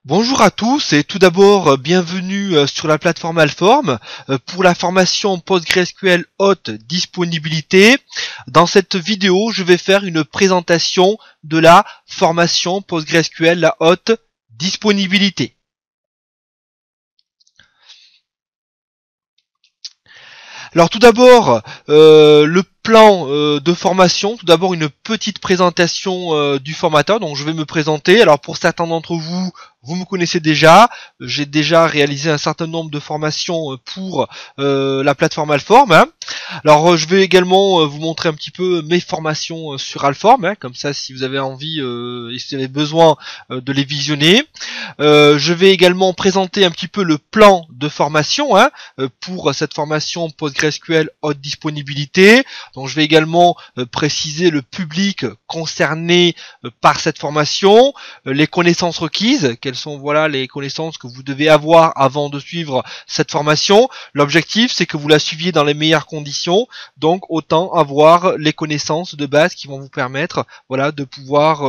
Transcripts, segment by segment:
Bonjour à tous et tout d'abord bienvenue sur la plateforme Alform pour la formation PostgreSQL haute disponibilité. Dans cette vidéo, je vais faire une présentation de la formation PostgreSQL la haute disponibilité. Alors tout d'abord, le plan de formation, tout d'abord une petite présentation du formateur, donc je vais me présenter. Alors pour certains d'entre vous, vous me connaissez déjà, j'ai déjà réalisé un certain nombre de formations pour la plateforme Alform. Alors je vais également vous montrer un petit peu mes formations sur Alform, comme ça si vous avez envie et si vous avez besoin de les visionner. Je vais également présenter un petit peu le plan de formation pour cette formation PostgreSQL haute disponibilité. Donc je vais également préciser le public concerné par cette formation, les connaissances requises, quelles sont les connaissances que vous devez avoir avant de suivre cette formation. L'objectif c'est que vous la suiviez dans les meilleures conditions, donc autant avoir les connaissances de base qui vont vous permettre de pouvoir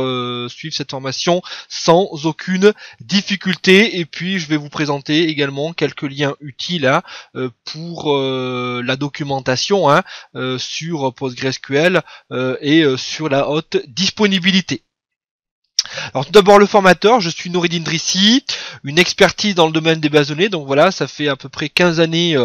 suivre cette formation sans aucune difficulté. Et puis je vais vous présenter également quelques liens utiles pour la documentation sur PostgreSQL et sur la haute disponibilité. Alors tout d'abord le formateur, je suis Noureddin Drissi, une expertise dans le domaine des bases de données, donc voilà, ça fait à peu près 15 années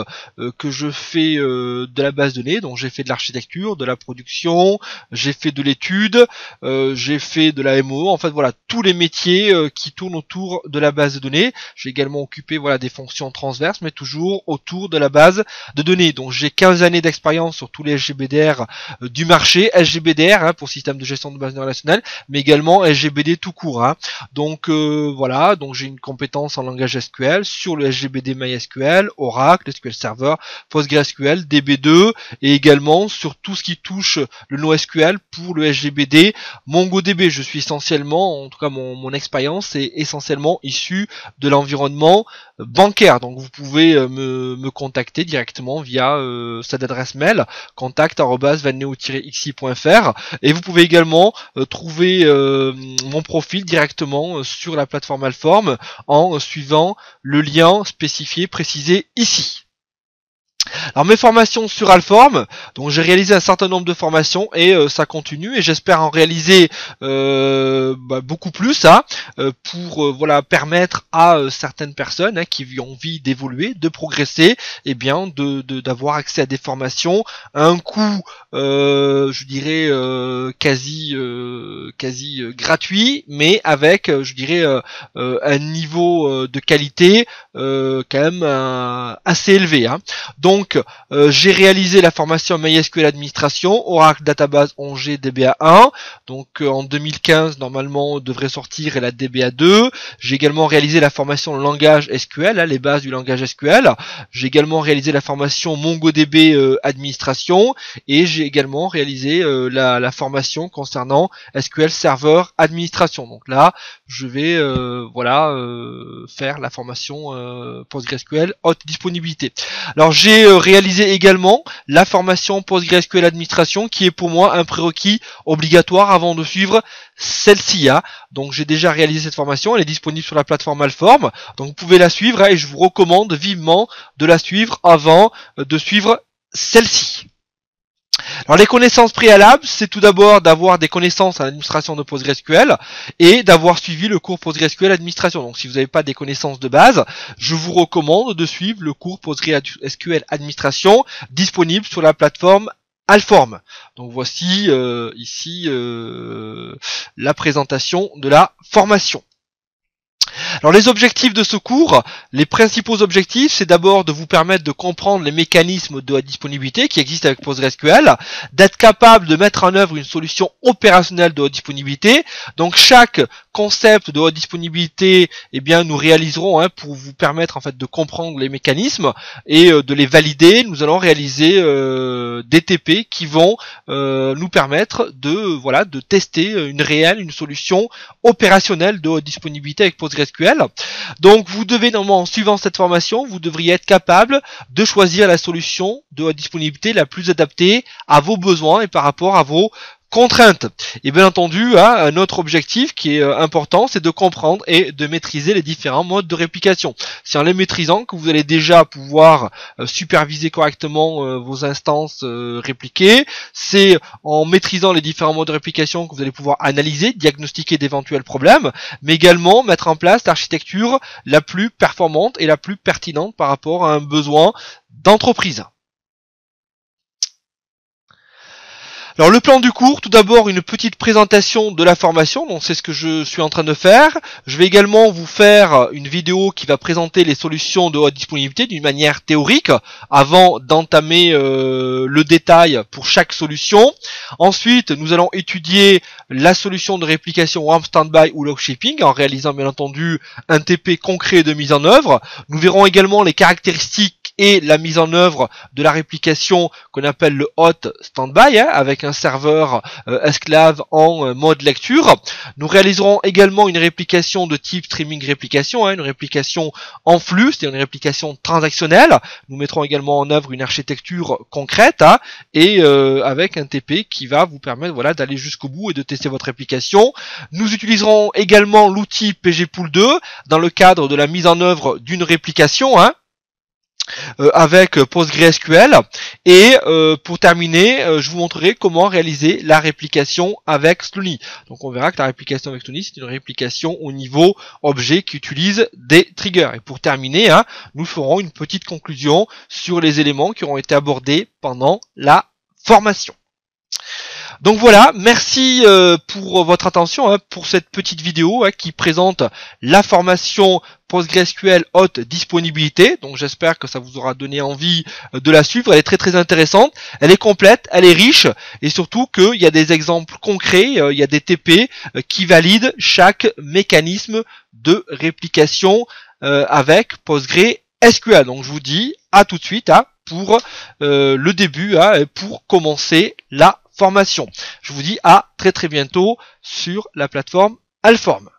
que je fais de la base de données, donc j'ai fait de l'architecture, de la production, j'ai fait de l'étude, j'ai fait de la MO, en fait voilà, tous les métiers qui tournent autour de la base de données. J'ai également occupé des fonctions transverses, mais toujours autour de la base de données. Donc j'ai 15 années d'expérience sur tous les SGBDR du marché, SGBDR pour système de gestion de base de données relationnelle, mais également SGBD tout court. Donc donc j'ai une compétence en langage SQL sur le SGBD MySQL, Oracle, SQL Server, PostgreSQL, DB2 et également sur tout ce qui touche le NoSQL pour le SGBD MongoDB. Je suis essentiellement, en tout cas mon expérience est essentiellement issue de l'environnement bancaire. Donc vous pouvez me contacter directement via cette adresse mail contact@vanneo-xi.fr et vous pouvez également trouver mon profil directement sur la plateforme Alform en suivant le lien spécifié précisé ici. Alors mes formations sur Alform, donc j'ai réalisé un certain nombre de formations et ça continue et j'espère en réaliser beaucoup plus pour permettre à certaines personnes qui ont envie d'évoluer, de progresser, et bien d'avoir accès à des formations à un coût je dirais quasi gratuit, mais avec un niveau de qualité quand même assez élevé. Donc j'ai réalisé la formation MySQL Administration, Oracle Database 11G DBA1, donc en 2015 normalement devrait sortir la DBA2. J'ai également réalisé la formation langage SQL, les bases du langage SQL. J'ai également réalisé la formation MongoDB Administration et j'ai également réalisé la formation concernant SQL Server Administration. Donc là je vais faire la formation PostgreSQL haute disponibilité. Alors j'ai réalisé également la formation PostgreSQL Administration qui est pour moi un prérequis obligatoire avant de suivre celle-ci. Donc j'ai déjà réalisé cette formation, elle est disponible sur la plateforme Alform, donc vous pouvez la suivre et je vous recommande vivement de la suivre avant de suivre celle-ci. Alors les connaissances préalables, c'est tout d'abord d'avoir des connaissances en administration de PostgreSQL et d'avoir suivi le cours PostgreSQL Administration. Donc si vous n'avez pas des connaissances de base, je vous recommande de suivre le cours PostgreSQL Administration disponible sur la plateforme Alform. Donc voici ici la présentation de la formation. Alors les objectifs de ce cours, les principaux objectifs, c'est d'abord de vous permettre de comprendre les mécanismes de la disponibilité qui existent avec PostgreSQL, d'être capable de mettre en œuvre une solution opérationnelle de haute disponibilité. Donc chaque concept de haute disponibilité, nous réaliserons pour vous permettre en fait de comprendre les mécanismes et de les valider. Nous allons réaliser des TP qui vont nous permettre de tester une solution opérationnelle de haute disponibilité avec PostgreSQL. Donc vous devez normalement, en suivant cette formation, vous devriez être capable de choisir la solution de haute disponibilité la plus adaptée à vos besoins et par rapport à vos contraintes. Et bien entendu, un autre objectif qui est important, c'est de comprendre et de maîtriser les différents modes de réplication. C'est en les maîtrisant que vous allez déjà pouvoir superviser correctement vos instances répliquées. C'est en maîtrisant les différents modes de réplication que vous allez pouvoir analyser, diagnostiquer d'éventuels problèmes, mais également mettre en place l'architecture la plus performante et la plus pertinente par rapport à un besoin d'entreprise. Alors le plan du cours, tout d'abord une petite présentation de la formation, donc c'est ce que je suis en train de faire. Je vais également vous faire une vidéo qui va présenter les solutions de haute disponibilité d'une manière théorique, avant d'entamer le détail pour chaque solution. Ensuite, nous allons étudier la solution de réplication RAM Standby ou Log Shipping, en réalisant bien entendu un TP concret de mise en œuvre. Nous verrons également les caractéristiques et la mise en œuvre de la réplication qu'on appelle le hot standby, avec un serveur esclave en mode lecture. Nous réaliserons également une réplication de type streaming réplication, une réplication en flux, c'est une réplication transactionnelle. Nous mettrons également en œuvre une architecture concrète et avec un TP qui va vous permettre d'aller jusqu'au bout et de tester votre réplication. Nous utiliserons également l'outil PGPool 2 dans le cadre de la mise en œuvre d'une réplication, avec PostgreSQL, et pour terminer, je vous montrerai comment réaliser la réplication avec Slooney. Donc on verra que la réplication avec Slooney, c'est une réplication au niveau objet qui utilise des triggers. Et pour terminer, nous ferons une petite conclusion sur les éléments qui auront été abordés pendant la formation. Donc voilà, merci pour votre attention pour cette petite vidéo qui présente la formation PostgreSQL haute disponibilité. Donc j'espère que ça vous aura donné envie de la suivre. Elle est très très intéressante, elle est complète, elle est riche, et surtout qu'il y a des exemples concrets, il y a des TP qui valident chaque mécanisme de réplication avec PostgreSQL. Donc je vous dis à tout de suite pour le début, pour commencer la formation. Je vous dis à très très bientôt sur la plateforme Alform.